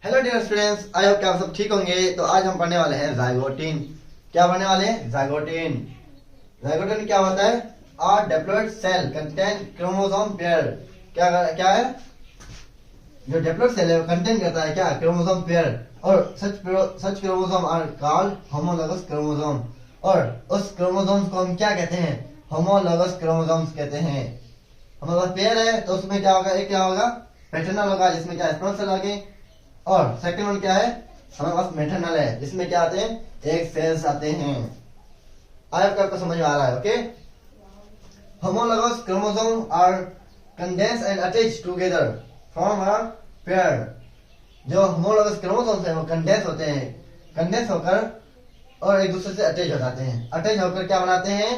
Hello dear students, I hope कि आप सब ठीक होंगे। तो आज हम पढ़ने वाले हैं जाइगोटिन। क्या पढ़ने वाले हैं? जाइगोटिन। जाइगोटिन क्या होता है? A diploid cell contain chromosome pair. क्या क्या है? जो डिप्लॉइड सेल है वो कंटेन करता है क्या? Chromosome pair. और such chromosome are called homologous chromosome. और उस क्रोमोसोम्स को हम क्या कहते हैं? होमोलॉगस क्रोमोसोम्स कहते हैं। हमारे पास पेयर है तो उसमें क्या होगा? एक क्या होगा? पैटर्नल होगा जिसमें क्या स्पर्म सेल आगे, और सेकंड वन क्या है? हमारे पास मैटरनल है जिसमें क्या आते हैं? एक सेल्स आते हैं। आई होप आपको समझ में आ रहा है। Okay. Homologous chromosome are condense and attach together form a pair. जो होमोलॉगस क्रोमोसोम्स हैं वो कंडेंस होते हैं, कंडेंस होकर और एक दूसरे से अटैच हो जाते हैं। अटैच होकर क्या बनाते हैं?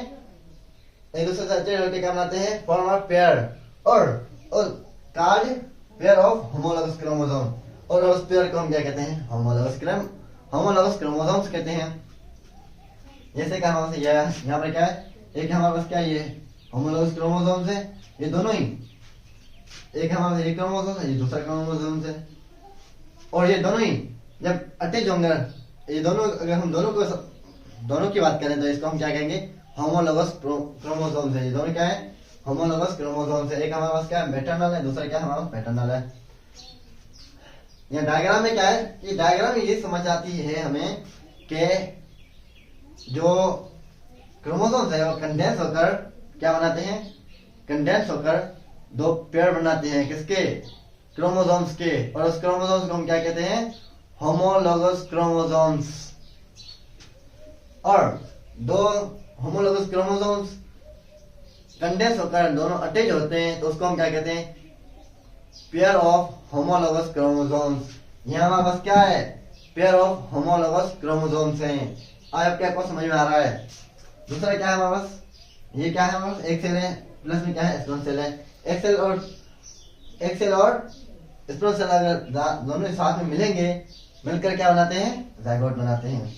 एक दूसरे से अटैच होकर क्या बनाते हैं? Form a pair. और called pair of homologous chromosome. और उस पेयर को हम क्या कहते हैं? होमोलॉगस क्रोमोसोम्स कहते हैं। जैसे कि हमारे पास यहाँ पर क्या है? एक हमारे पास क्या है? ये होमोलॉगस क्रोमोसोम्स है, ये दोनों ही। एक हमारे पास एक क्रोमोसोम है, ये दूसरा क्रोमोसोम है। और ये दोनों ही जब अटैच होंगे, ये दोनों, अगर हम दोनों की बात करें तो इसको हम क्या कहेंगे? होमोलॉगस क्रोमोसोम्स है। ये दोनों क्या है? होमोलॉगस क्रोमोसोम्स है। एक हमारे पास क्या है? मैटरनल है, दूसरा क्या है? हमारा पैटर्नल है। यहाँ डायग्राम में क्या है? ये डायग्राम में ये समझ आती है हमें कि जो क्रोमोसोम्स है वो कंडेंस होकर क्या बनाते हैं? कंडेंस होकर दो पेयर बनाते हैं। किसके? क्रोमोसोम्स के। और उस क्रोमोसोम्स को हम क्या कहते हैं? Homologous chromosomes. और दो होमोलॉगस क्रोमोसोम्स कंडेंस होकर दोनों अटैच होते हैं तो उसको हम क्या कहते हैं? Pair of homologous chromosomes. यहाँ हमारे पास क्या है? पेयर ऑफ होमोलॉगस क्रोमोसोम्स हैं। आप क्या आपको समझ में आ रहा है? दूसरा क्या है हमारे पास? ये क्या है हमारे पास? एक सेल है, प्लस में क्या है? स्पर्म सेल है। एक सेल और स्पर्म सेल अगर दोनों साथ में मिलेंगे, मिलकर क्या बनाते हैं? जाइगोट बनाते हैं।